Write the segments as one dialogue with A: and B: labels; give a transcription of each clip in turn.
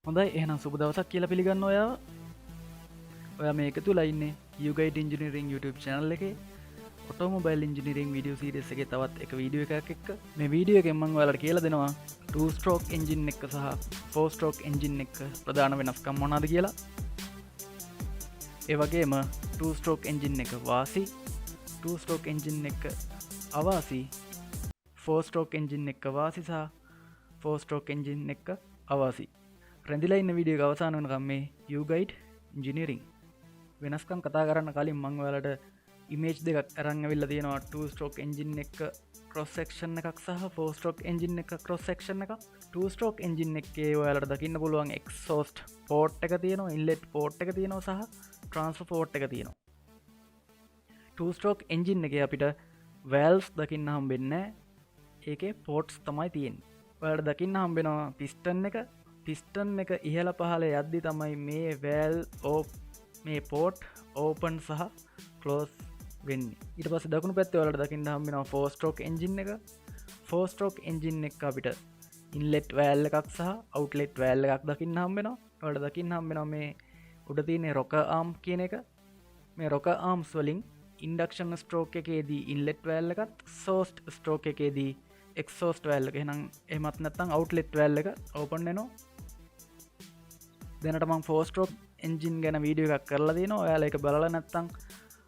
A: හොඳයි එහෙනම් සුබ දවසක් කියලා පිළිගන්න ඔයාව. ඔයා මේක තුල ඉන්නේ YouGuide Engineering YouTube channel එකේ Automobile Engineering video series එකේ තවත් එක වීඩියෝ එකක් එක්ක. මේ වීඩියෝ එකෙන් මම ඔයාලට කියලා දෙනවා 2 stroke engine එක සහ 4 stroke engine එක ප්‍රධාන වෙනස්කම් මොනවාද කියලා. ඒ වගේම 2 stroke engine එක වාසි, 2 stroke engine එක අවාසි, 4 stroke engine එක වාසි සහ 4 stroke engine එක අවාසි. රැඳිලා ඉන්න වීඩියෝ එක අවසාන වෙනකම් මේ YouGuide Engineering වෙනස්කම් කතා කරන්න කලින් මම ඔයාලට ඉමේජ් දෙකක් අරන් ඇවිල්ලා තියෙනවා 2 stroke engine එක cross section එකක් සහ 4 stroke engine එක cross section එකක්. 2 stroke engine එකේ ඔයාලට දකින්න පුළුවන් exhaust port එක තියෙනවා, inlet port එක තියෙනවා සහ transfer port එක තියෙනවා. 2 stroke engine එකේ අපිට valves දකින්න හම්බෙන්නේ නැහැ. ඒකේ ports තමයි තියෙන්නේ. ඔයාලට දකින්න හම්බෙනවා piston එක. පිස්ටන් එක ඉහළ පහළ යද්දි තමයි මේ valve මේ port open සහ close වෙන්නේ. ඊට පස්සේ දකුණු පැත්තේ ඔයාලට දකින්න හම්බෙනවා 4 stroke engine එක. 4 stroke engine එක අපිට inlet valve එකක් සහ outlet valve එකක් දකින්න හම්බෙනවා. ඔයාලට දකින්න හම්බෙනවා මේ උඩ තියෙන rocker arm කියන එක. මේ rocker arms වලින් induction stroke එකේදී inlet valve එකත්, exhaust stroke එකේදී exhaust valve එක. එහෙනම් එහෙමත් නැත්නම් outlet valve එක open වෙනවා. දැනට මම 4 stroke engine ගැන වීඩියෝ එකක් කරලා තියෙනවා. ඔයාලා ඒක බලලා නැත්නම්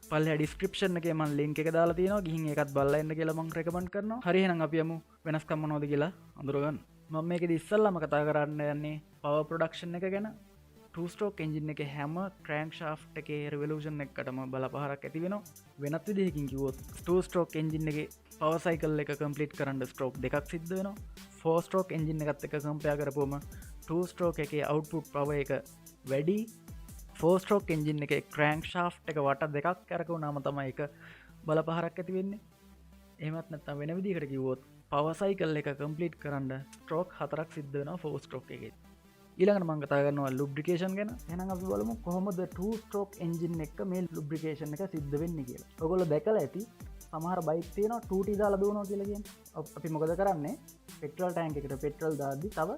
A: පල්ලෙහා description එකේ මම link එක දාලා තියෙනවා. ගිහින් ඒකත් බලලා එන්න කියලා මම recommend කරනවා. හරි එහෙනම් අපි යමු වෙනස්කම් මොනවද කියලා අඳුරගන්න. මම මේකෙදි ඉස්සල්ලාම කතා කරන්න යන්නේ power production එක ගැන. 2 stroke engine එකේ හැම crankshaft එකේ revolution එකකටම බලපහරක් ඇති වෙනවා. වෙනත් විදිහකින් කිව්වොත් 2 stroke engine එකේ power cycle එක complete කරන්න stroke දෙකක් සිද්ධ වෙනවා. 4 stroke engine එකත් එක්ක compare කරපුවම 2 stroke එකේ output power එක වැඩි. 4 stroke engine එකේ crankshaft එක වට දෙකක් කරකුණාම තමයි ඒක බලපහරක් ඇති වෙන්නේ. එහෙමත් නැත්නම් වෙන විදිහකට කිව්වොත් power cycle එක complete කරන්න stroke 4ක් සිද්ධ වෙනවා 4 stroke එකේ. ඊළඟට මම කතා කරනවා lubrication ගැන. එහෙනම් අපි බලමු කොහොමද 2 stroke engine එක මේ lubrication එක සිද්ධ වෙන්නේ කියලා. ඔයගොල්ලෝ දැකලා ඇති සමහර බයික් තියෙනවා 2T දාලා දුවනවා කියලා කියන්නේ. අපි මොකද කරන්නේ? පෙට්‍රල් ටැංක් එකට පෙට්‍රල් දාද්දි තව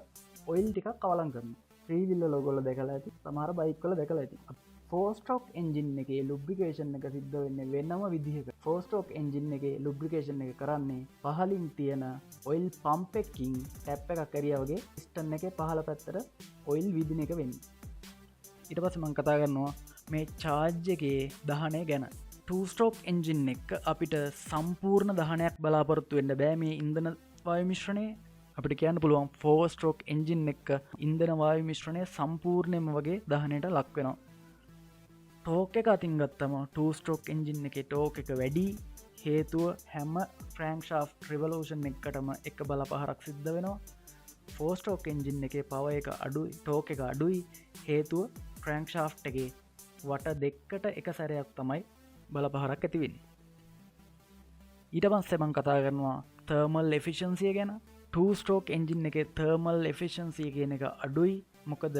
A: ඔයිල් ටිකක් කවලම් කරනවා. ෆ්‍රී වීල් වල ඔයගොල්ලෝ දැකලා ඇති. සමහර බයික් වල දැකලා ඇති. 4 stroke engine එකේ lubrication එක සිද්ධ වෙන්නේ වෙනම විදිහකට. 4 stroke engine එකේ lubrication එක කරන්නේ පහලින් තියෙන oil pump එකකින් tap එකක් කරියා වගේ piston එකේ පහළ පැත්තට oil විදින එක වෙන්නේ. ඊට පස්සේ මම කතා කරනවා මේ charge එකේ දහනය ගැන. 2 stroke engine එක අපිට සම්පූර්ණ දහනයක් බලාපොරොත්තු වෙන්න බෑ මේ ඉන්ධන වායු මිශ්‍රණය. අපිට කියන්න පුළුවන් 4 stroke engine එක ඉන්ධන වායු මිශ්‍රණය සම්පූර්ණයෙන්ම වගේ දහනයට ලක් වෙනවා. ටෝක් එක අතින් ගත්තම 2 stroke engine එකේ ටෝක් එක වැඩි. හේතුව හැම crankshaft revolution එකකටම එක බලපහරක් සිද්ධ වෙනවා. 4 stroke engine එකේ power එක අඩුයි, ටෝක් එක අඩුයි. හේතුව crankshaft එකේ වට දෙකකට එක සැරයක් තමයි බලපහරක් ඇති වෙන්නේ. ඊට පස්සේ මම කතා කරනවා thermal efficiency ගැන. 2 stroke engine එකේ thermal efficiency කියන එක අඩුයි. මොකද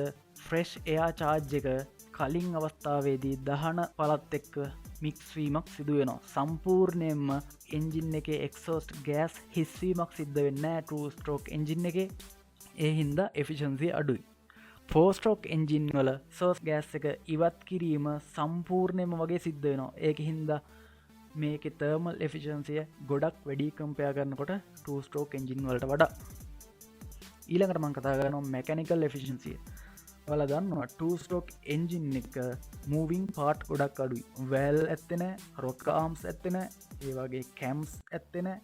A: fresh air charge එක කලින් අවස්ථාවේදී දහන පළත් එක්ක මික්ස් වීමක් සිදු වෙනවා. සම්පූර්ණයෙන්ම engine එකේ exhaust gas හිස්වීමක් සිද්ධ වෙන්නේ නැහැ 2 stroke engine එකේ. ඒ හින්දා efficiency අඩුයි. 4 stroke engine වල exhaust gas එක ඉවත් කිරීම සම්පූර්ණයෙන්ම වගේ සිද්ධ වෙනවා. ඒක හින්දා මේකේ thermal efficiency ගොඩක් වැඩි compare කරනකොට 2 stroke engine වලට වඩා. ඊළඟට මම කතා කරනවා mechanical efficiency. ඔයාලා දන්නවා 2 stroke engine එක moving part ගොඩක් අඩුයි. valve ඇත්තේ නැහැ, rocker arms ඇත්තේ නැහැ, ඒ වගේ cams ඇත්තේ නැහැ.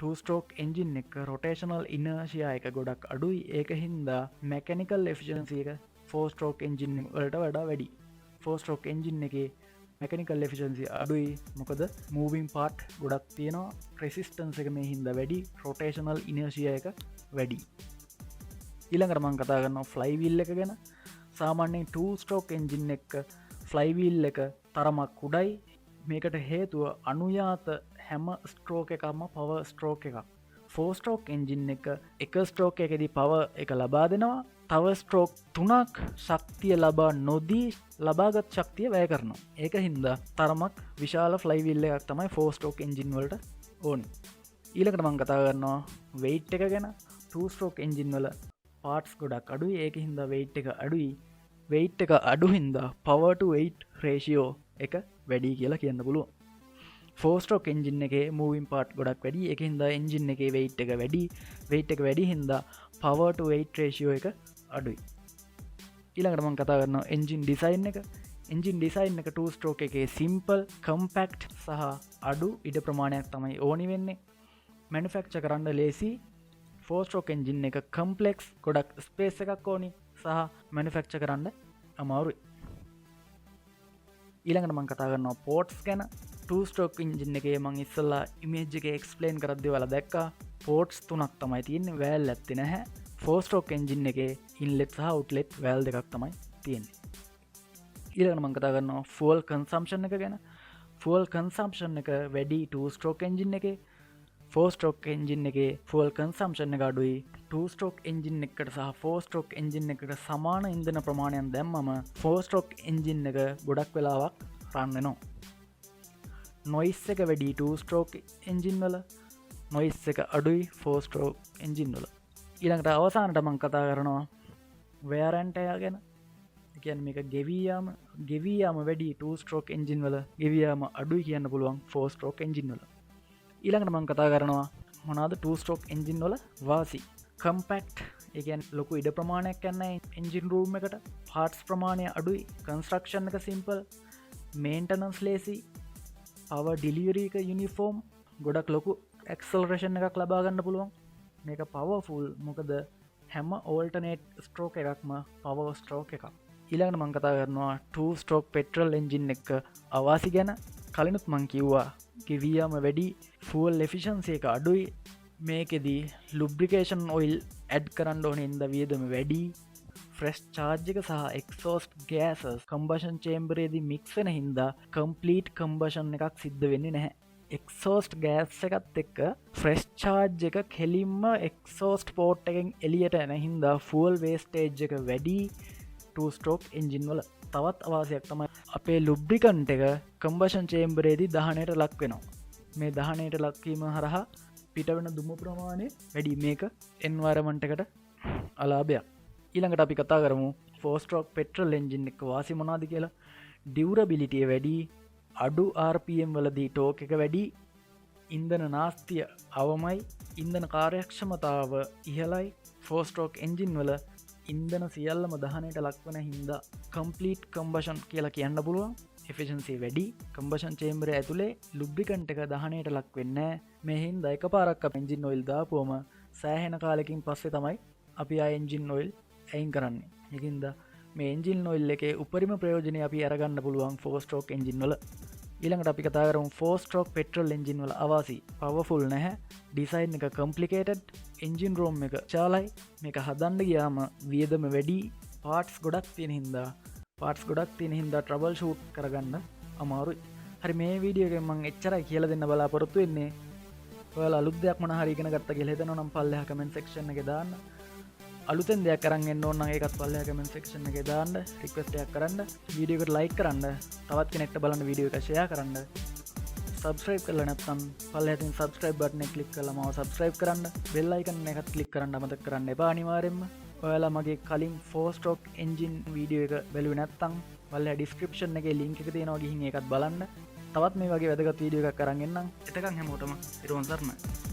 A: 2 stroke engine එක rotational inertia එක ගොඩක් අඩුයි. ඒක හින්දා mechanical efficiency එක 4 stroke engine වලට වඩා වැඩි. 4 stroke engine එකේ mechanical efficiency අඩුයි. මොකද moving part ගොඩක් තියෙනවා. resistance එක මේ හින්දා වැඩි, rotational inertia එක වැඩි. ඊළඟට මම කතා කරනවා flywheel එක ගැන. සාමාන්‍යයෙන් 2 stroke engine එක flywheel එක තරමක් උඩයි. මේකට හේතුව අනුයාත හැම stroke එකක්ම power stroke එකක්. 4 stroke engine එක stroke එකේදී power එක ලබා දෙනවා. තව stroke 3ක් ශක්තිය ලබා නොදී ලබාගත් ශක්තිය වැය කරනවා. ඒක හින්දා තරමක් විශාල flywheel එකක් තමයි 4 stroke engine වලට ඕනේ. ඊළඟට මම කතා කරනවා weight එක ගැන. 2 stroke engine වල පාර්ට්ස් ගොඩක් අඩුයි ඒක හින්දා weight එක අඩුයි weight එක අඩු හින්දා power to weight ratio එක වැඩි කියලා කියන්න පුළුවන් 4 stroke engine එකේ moving part ගොඩක් වැඩි ඒක හින්දා engine එකේ weight එක වැඩි හින්දා power to weight ratio එක අඩුයි ඊළඟට මම කතා කරනවා engine design එක engine design එක 2 stroke එකේ simple compact සහ අඩු ඉඩ ප්‍රමාණයක් තමයි ඕනි වෙන්නේ manufacture කරන්න ලේසි 4 stroke engine එක complex ගොඩක් space එකක් ඕනි සහ manufacture කරන්න අමාරුයි ඊළඟට මම කතා කරනවා ports ගැන 2 stroke engine එකේ මම ඉස්සෙල්ලා image එකේ explain කරද්දී ඔයාලා දැක්කා ports තුනක් තමයි තියෙන්නේ valve ඇත්තේ නැහැ 4 stroke engine එකේ inlet සහ outlet valve දෙකක් තමයි තියෙන්නේ ඊළඟට මම කතා කරනවා fuel consumption එක ගැන fuel consumption එක වැඩි 2 stroke engine එකේ 4 stroke engine එකේ fuel consumption එක අඩුයි 2 stroke engine එකට සහ 4 stroke engine එකට සමාන ඉන්ධන ප්‍රමාණයක් දැම්මම 4 stroke engine එක ගොඩක් වෙලාවක් run වෙනවා noise එක වැඩි 2 stroke engine වල noise එක අඩුයි 4 stroke engine වල ඊළඟට අවසානට මම කතා කරනවා wear and tear ගැන ඒ කියන්නේ මේක ගෙවී යාම වැඩි 2 stroke engine වල ගෙවී යාම අඩුයි කියන්න පුළුවන් 4 stroke engine වල ඊළඟට මම කතා කරනවා මොනවාද 2 stroke engine වල වාසි compact ඒ කියන්නේ ලොකු ඉඩ ප්‍රමාණයක් යන්නේ engine room එකට parts ප්‍රමාණය අඩුයි construction එක simple maintenance lazy power delivery එක uniform ගොඩක් ලොකු acceleration එකක් ලබා ගන්න පුළුවන් මේක powerful මොකද හැම alternate stroke එකක්ම power stroke එකක් ඊළඟට මම කතා කරනවා 2 stroke petrol engine එක අවාසි ගැන කලිනුත් මම කිව්වා ගෙවියාම වැඩි fuel efficiency එක අඩුයි මේකෙදී lubrication oil add කරන්න ඕනේ ඉඳ වියදම වැඩි fresh charge එක සහ exhaust gases combustion chamber එකේදී mix වෙන හින්දා complete combustion එකක් සිද්ධ වෙන්නේ නැහැ exhaust gas එකත් එක්ක fresh charge එක කෙලින්ම exhaust port එකෙන් එළියට එන හින්දා fuel wastage එක වැඩි 2 stroke engine වල තවත් අවාසියක් තමයි අපේ lubricant එක combustion chamber එකේදී දහනයට ලක් වෙනවා මේ දහනයට ලක්වීම හරහා පිට වෙන දුම ප්‍රමාණය වැඩි මේක environment එකට අලාභයක් ඊළඟට අපි කතා කරමු 4 stroke petrol engine එක වාසි මොනවාද කියලා durability වැඩි අඩු rpm වලදී torque එක වැඩි ඉන්ධන නාස්තිය අවමයි ඉන්ධන කාර්යක්ෂමතාව ඉහළයි 4 stroke engine වල ඉන්ධන සියල්ලම දහනයට ලක්වන හින්දා complete combustion කියලා කියන්න පුළුවන් efficiency වැඩි combustion chamber ඇතුලේ lubricant එක දහනයට ලක් වෙන්නේ මේ හින්දා එකපාරක් අප engine oil දාපුවම සෑහෙන කාලෙකින් පස්සේ තමයි අපි ආ engine oil ඇයින් කරන්නේ ඒකින්ද මේ engine oil එකේ උපරිම ප්‍රයෝජනය අපි අරගන්න පුළුවන් 4 stroke engine වල ඊළඟට අපි කතා කරමු 4 stroke petrol engine වල අවාසි powerful නැහැ design එක complicated engine room එක චාලයි මේක හදන්න ගියාම වියදම වැඩි parts ගොඩක් තියෙන හින්දා trouble shoot කරගන්න අමාරුයි හරි මේ වීඩියෝ එකෙන් මම එච්චරයි කියලා දෙන්න බලාපොරොත්තු වෙන්නේ ඔයාලා අලුත් දෙයක් මොන හරි ඉගෙන ගත්තා කියලා හිතනවා නම් පල්ලෙහා comment section එකේ දාන්න අලුතෙන් දෙයක් අරන් එන්න ඕන නම් ඒකත් පල්ලෙහා comment section එකේ දාන්න request එකක් කරන්න වීඩියෝ එකට like කරන්න තවත් කෙනෙක්ට බලන්න වීඩියෝ එක share කරන්න subscribe කරලා නැත්නම් පල්ලෙහා තියෙන subscribe button එක click කරලා මාව subscribe කරන්න bell icon එකත් click කරන්න අමතක කරන්න එපා අනිවාර්යෙන්ම ඔයාලා මගේ කලින් 4 stroke engine වීඩියෝ එක බැලුවේ නැත්නම් පල්ලෙහා description එකේ link එක තියෙනවා ගිහින් ඒකත් බලන්න තවත් මේ වගේ වැදගත් වීඩියෝ එකක් අරන් එන්නම් එතකන් හැමෝටම ඊට සරණයි